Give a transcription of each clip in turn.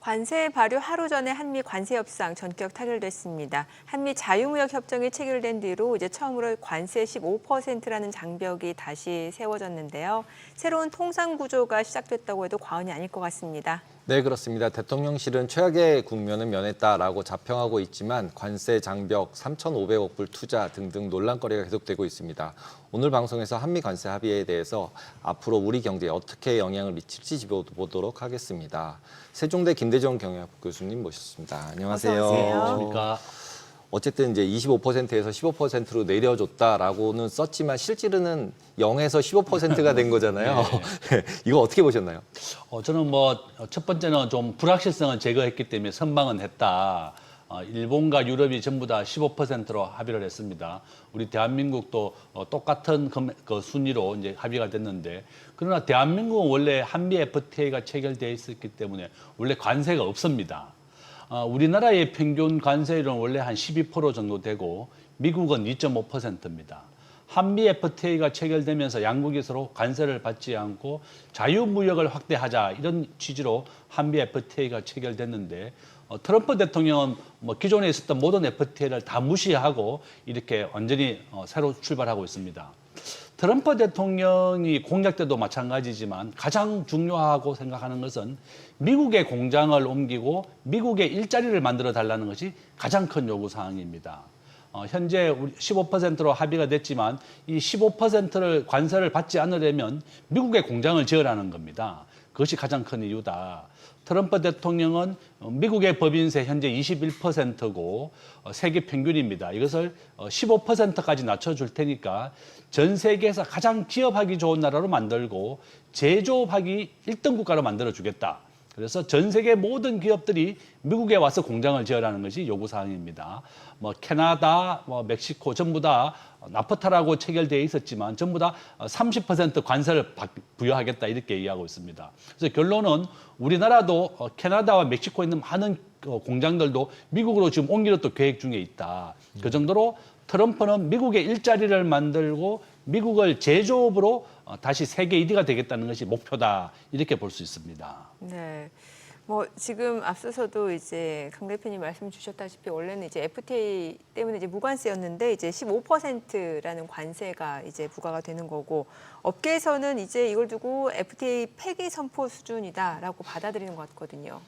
관세 발효 하루 전에 한미 관세 협상 전격 타결됐습니다. 한미 자유무역 협정이 체결된 뒤로 이제 처음으로 관세 15%라는 장벽이 다시 세워졌는데요. 새로운 통상 구조가 시작됐다고 해도 과언이 아닐 것 같습니다. 네, 그렇습니다. 대통령실은 최악의 국면은 면했다라고 자평하고 있지만 관세 장벽 3,500억 불 투자 등등 논란거리가 계속되고 있습니다. 오늘 방송에서 한미 관세 합의에 대해서 앞으로 우리 경제에 어떻게 영향을 미칠지 짚어보도록 하겠습니다. 세종대 김대중 경영학 교수님 모셨습니다. 안녕하세요. 어서 오세요. 안녕하십니까. 어쨌든 이제 25%에서 15%로 내려줬다라고는 썼지만 실질은 0에서 15%가 된 거잖아요. 네. 이거 어떻게 보셨나요? 저는 첫 번째는 좀 불확실성을 제거했기 때문에 선방은 했다. 일본과 유럽이 전부 다 15%로 합의를 했습니다. 우리 대한민국도 똑같은 그 순위로 이제 합의가 됐는데, 그러나 대한민국은 원래 한미 FTA가 체결되어 있었기 때문에 원래 관세가 없습니다. 우리나라의 평균 관세율은 원래 한 12% 정도 되고 미국은 2.5%입니다. 한미 FTA가 체결되면서 양국이 서로 관세를 받지 않고 자유무역을 확대하자 이런 취지로 한미 FTA가 체결됐는데 트럼프 대통령은 기존에 있었던 모든 FTA를 다 무시하고 이렇게 완전히 새로 출발하고 있습니다. 트럼프 대통령이 공약 때도 마찬가지지만 가장 중요하고 생각하는 것은 미국의 공장을 옮기고 미국의 일자리를 만들어 달라는 것이 가장 큰 요구 사항입니다. 현재 15%로 합의가 됐지만 이 15%를 관세를 받지 않으려면 미국의 공장을 지으라는 겁니다. 그것이 가장 큰 이유다. 트럼프 대통령은 미국의 법인세 현재 21%고 세계 평균입니다. 이것을 15%까지 낮춰줄 테니까 전 세계에서 가장 기업하기 좋은 나라로 만들고 제조업하기 1등 국가로 만들어주겠다. 그래서 전 세계 모든 기업들이 미국에 와서 공장을 지으라는 것이 요구사항입니다. 캐나다, 멕시코 전부 다 나프타라고 체결되어 있었지만 전부 다 30% 관세를 부여하겠다 이렇게 얘기하고 있습니다. 그래서 결론은 우리나라도 캐나다와 멕시코에 있는 많은 공장들도 미국으로 지금 옮기려 또 계획 중에 있다. 그 정도로 트럼프는 미국의 일자리를 만들고 미국을 제조업으로 다시 세계 1위가 되겠다는 것이 목표다 이렇게 볼 수 있습니다. 네. 지금 앞서서도 이제 강 대표님 말씀 주셨다시피 원래는 이제 FTA 때문에 이제 무관세였는데 이제 15%라는 관세가 이제 부과가 되는 거고 업계에서는 이제 이걸 두고 FTA 폐기 선포 수준이다라고 받아들이는 것 같거든요.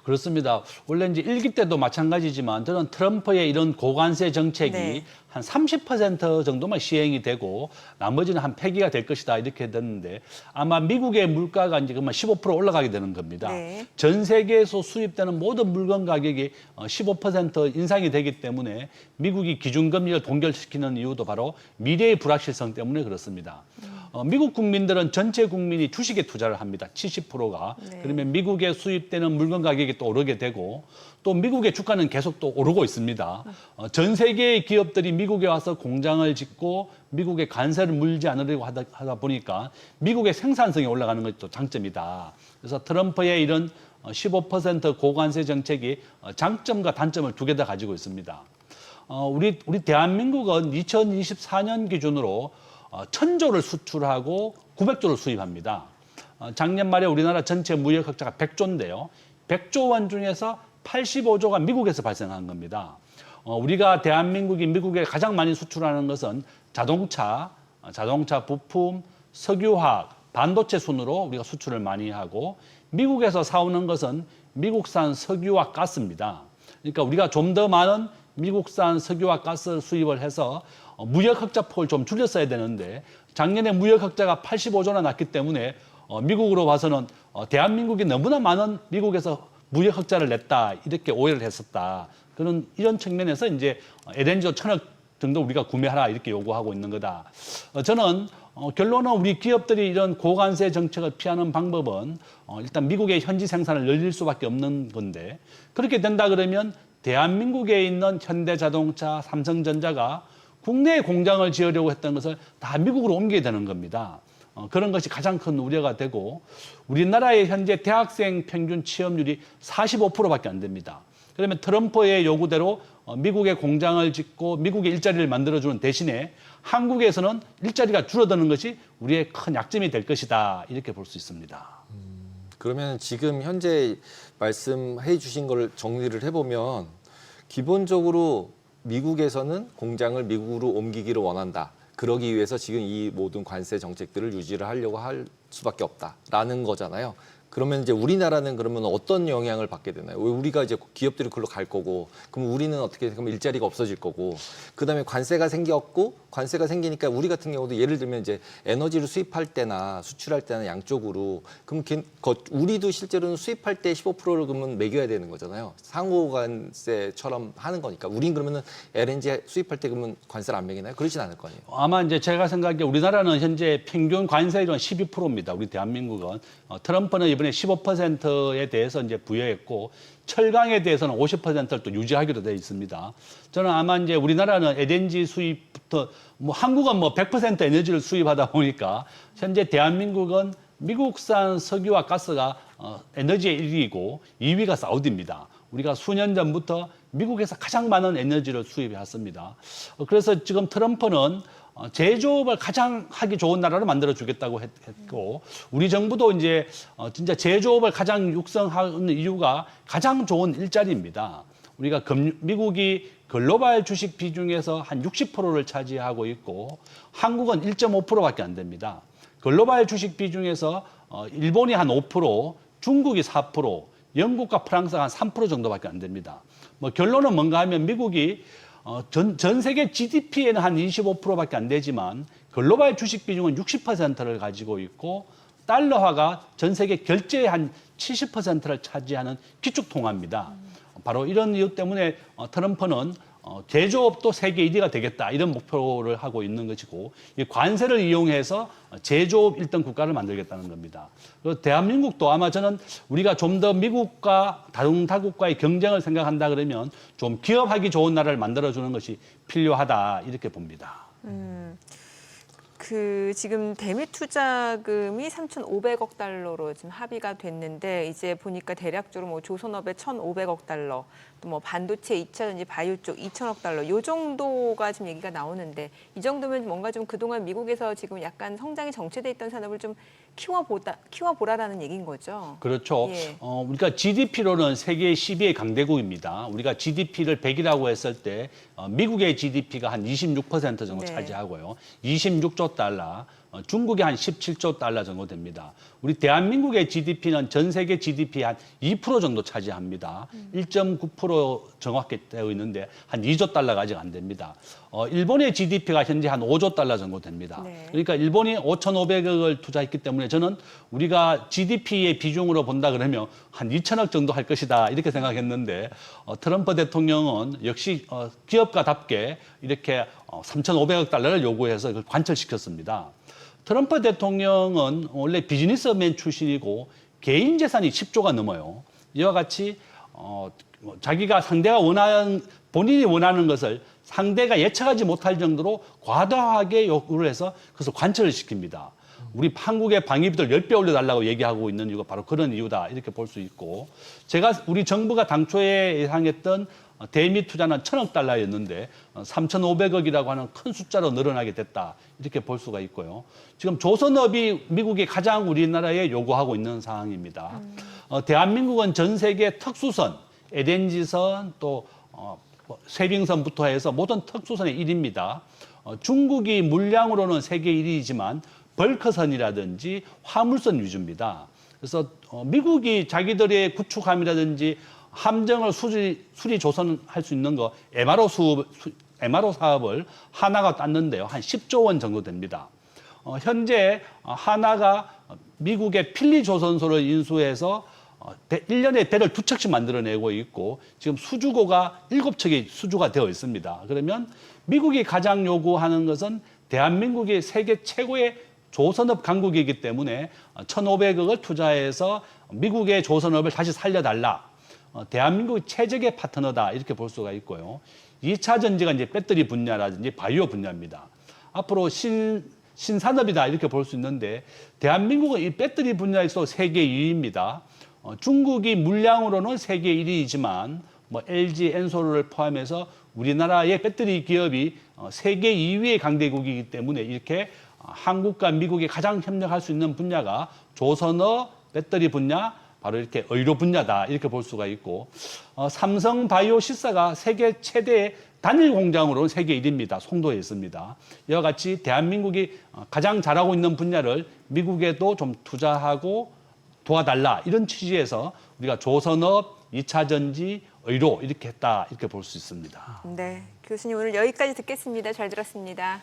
그렇습니다. 원래 이제 1기 때도 마찬가지지만 저는 트럼프의 이런 고관세 정책이 네. 한 30% 정도만 시행이 되고 나머지는 한 폐기가 될 것이다 이렇게 됐는데 아마 미국의 물가가 이제 그만 15% 올라가게 되는 겁니다. 네. 전 세계에서 수입되는 모든 물건 가격이 15% 인상이 되기 때문에 미국이 기준금리를 동결시키는 이유도 바로 미래의 불확실성 때문에 그렇습니다. 미국 국민들은 전체 국민이 주식에 투자를 합니다. 70%가. 네. 그러면 미국에 수입되는 물건 가격이 또 오르게 되고 또 미국의 주가는 계속 또 오르고 있습니다. 전 세계의 기업들이 미국에 와서 공장을 짓고 미국의 관세를 물지 않으려고 하다 보니까 미국의 생산성이 올라가는 것이 또 장점이다. 그래서 트럼프의 이런 15% 고관세 정책이 장점과 단점을 두 개 다 가지고 있습니다. 우리 대한민국은 2024년 기준으로 1,000조를 수출하고 900조를 수입합니다. 작년 말에 우리나라 전체 무역 흑자가 100조인데요. 100조 원 중에서 85조가 미국에서 발생한 겁니다. 우리가 대한민국이 미국에 가장 많이 수출하는 것은 자동차 부품, 석유화학, 반도체 순으로 우리가 수출을 많이 하고 미국에서 사오는 것은 미국산 석유와 가스입니다. 그러니까 우리가 좀 더 많은 미국산 석유와 가스 수입을 해서 무역 흑자 폭을 좀 줄였어야 되는데 작년에 무역 흑자가 85조나 났기 때문에 미국으로 봐서는 대한민국이 너무나 많은 미국에서 무역 흑자를 냈다 이렇게 오해를 했었다. 이런 측면에서 이제 LNG 1,000억 정도 우리가 구매하라 이렇게 요구하고 있는 거다. 저는 결론은 우리 기업들이 이런 고관세 정책을 피하는 방법은 일단 미국의 현지 생산을 늘릴 수밖에 없는 건데 그렇게 된다 그러면 대한민국에 있는 현대자동차, 삼성전자가 국내에 공장을 지으려고 했던 것을 다 미국으로 옮기게 되는 겁니다. 그런 것이 가장 큰 우려가 되고 우리나라의 현재 대학생 평균 취업률이 45%밖에 안 됩니다. 그러면 트럼프의 요구대로 미국에 공장을 짓고 미국의 일자리를 만들어주는 대신에 한국에서는 일자리가 줄어드는 것이 우리의 큰 약점이 될 것이다 이렇게 볼 수 있습니다. 그러면 지금 현재 말씀해 주신 걸 정리를 해보면 기본적으로 미국에서는 공장을 미국으로 옮기기를 원한다. 그러기 위해서 지금 이 모든 관세 정책들을 유지를 하려고 할 수밖에 없다라는 거잖아요. 그러면 이제 우리나라는 그러면 어떤 영향을 받게 되나요? 우리가 이제 기업들이 그걸로 갈 거고, 그럼 우리는 어떻게 되면 일자리가 없어질 거고, 그다음에 관세가 생겼고, 관세가 생기니까 우리 같은 경우도 예를 들면 이제 에너지를 수입할 때나 수출할 때나 양쪽으로, 그럼 우리도 실제로는 수입할 때 15%를 그러면 매겨야 되는 거잖아요. 상호 관세처럼 하는 거니까. 우린 그러면은 LNG 수입할 때 그러면 관세를 안 매기나요? 그러진 않을 거 아니에요. 아마 이제 제가 생각하기에 우리나라는 현재 평균 관세율은 12%입니다. 우리 대한민국은. 트럼프는 이번에 15%에 대해서 이제 부여했고 철강에 대해서는 50%를 또 유지하기로 되어 있습니다. 저는 아마 이제 우리나라는 LNG 수입부터 뭐 한국은 뭐 100% 에너지를 수입하다 보니까 현재 대한민국은 미국산 석유와 가스가 에너지의 1위이고 2위가 사우디입니다. 우리가 수년 전부터 미국에서 가장 많은 에너지를 수입해 왔습니다. 그래서 지금 트럼프는 제조업을 가장 하기 좋은 나라로 만들어 주겠다고 했고 우리 정부도 이제 진짜 제조업을 가장 육성하는 이유가 가장 좋은 일자리입니다. 우리가 미국이 글로벌 주식 비중에서 한 60%를 차지하고 있고 한국은 1.5%밖에 안 됩니다. 글로벌 주식 비중에서 일본이 한 5%, 중국이 4%, 영국과 프랑스가 한 3% 정도밖에 안 됩니다. 뭐 결론은 뭔가 하면 미국이 전 세계 GDP에는 한 25%밖에 안 되지만 글로벌 주식 비중은 60%를 가지고 있고 달러화가 전 세계 결제의 한 70%를 차지하는 기축통화입니다. 바로 이런 이유 때문에 트럼프는 제조업도 세계 1위가 되겠다 이런 목표를 하고 있는 것이고 이 관세를 이용해서 제조업 1등 국가를 만들겠다는 겁니다. 그리고 대한민국도 아마 저는 우리가 좀 더 미국과 다른 다국과의 경쟁을 생각한다 그러면 좀 기업하기 좋은 나라를 만들어주는 것이 필요하다 이렇게 봅니다. 지금 대미 투자금이 3,500억 달러로 지금 합의가 됐는데 이제 보니까 대략적으로 뭐 조선업에 1,500억 달러, 또 뭐 반도체 2차전지 바이오 쪽 2,000억 달러 요 정도가 지금 얘기가 나오는데 이 정도면 뭔가 좀 그동안 미국에서 지금 약간 성장이 정체돼 있던 산업을 좀 키워보라라는 얘기인 거죠. 그렇죠. 예. 우리가 GDP로는 세계 10위의 강대국입니다. 우리가 GDP를 100이라고 했을 때 미국의 GDP가 한 26% 정도 네. 차지하고요. 26조 달러, 중국이 한 17조 달러 정도 됩니다. 우리 대한민국의 GDP는 전 세계 GDP의 한 2% 정도 차지합니다. 1.9% 정확히 되어 있는데 한 2조 달러가 아직 안 됩니다. 일본의 GDP가 현재 한 5조 달러 정도 됩니다. 네. 그러니까 일본이 5,500억을 투자했기 때문에 저는 우리가 GDP의 비중으로 본다 그러면 한 2천억 정도 할 것이다 이렇게 생각했는데 트럼프 대통령은 역시 기업가답게 이렇게 3,500억 달러를 요구해서 그걸 관철시켰습니다. 트럼프 대통령은 원래 비즈니스맨 출신이고 개인 재산이 10조가 넘어요. 이와 같이 자기가 본인이 원하는 것을 상대가 예측하지 못할 정도로 과도하게 요구를 해서 그것을 관철을 시킵니다. 우리 한국의 방위비를 10배 올려달라고 얘기하고 있는 이유가 바로 그런 이유다 이렇게 볼 수 있고 우리 정부가 당초에 예상했던 대미 투자는 1,000억 달러였는데 3,500억이라고 하는 큰 숫자로 늘어나게 됐다 이렇게 볼 수가 있고요. 지금 조선업이 미국이 가장 우리나라에 요구하고 있는 상황입니다. 대한민국은 전 세계 특수선, LNG선 또 쇄빙선부터 해서 모든 특수선의 1위입니다. 중국이 물량으로는 세계 1위이지만 벌크선이라든지 화물선 위주입니다. 그래서 미국이 자기들의 구축함이라든지 함정을 수리 조선할 수 있는 거 MRO 사업을 하나가 땄는데요. 한 10조 원 정도 됩니다. 현재 하나가 미국의 필리 조선소를 인수해서 1년에 배를 2척씩 만들어내고 있고 지금 수주고가 7척이 수주가 되어 있습니다. 그러면 미국이 가장 요구하는 것은 대한민국이 세계 최고의 조선업 강국이기 때문에 1,500억을 투자해서 미국의 조선업을 다시 살려달라. 대한민국이 최적의 파트너다 이렇게 볼 수가 있고요. 2차 전지가 이제 배터리 분야라든지 바이오 분야입니다. 앞으로 신산업이다 이렇게 볼 수 있는데 대한민국은 이 배터리 분야에서 세계 2위입니다. 중국이 물량으로는 세계 1위이지만 뭐 LG, 엔솔을 포함해서 우리나라의 배터리 기업이 세계 2위의 강대국이기 때문에 이렇게 한국과 미국이 가장 협력할 수 있는 분야가 조선업, 배터리 분야, 바로 이렇게 의료 분야다 이렇게 볼 수가 있고 삼성 바이오시사가 세계 최대의 단일 공장으로 세계 1위입니다. 송도에 있습니다. 이와 같이 대한민국이 가장 잘하고 있는 분야를 미국에도 좀 투자하고 도와달라 이런 취지에서 우리가 조선업, 2차 전지, 의료 이렇게 했다 이렇게 볼 수 있습니다. 네, 교수님 오늘 여기까지 듣겠습니다. 잘 들었습니다.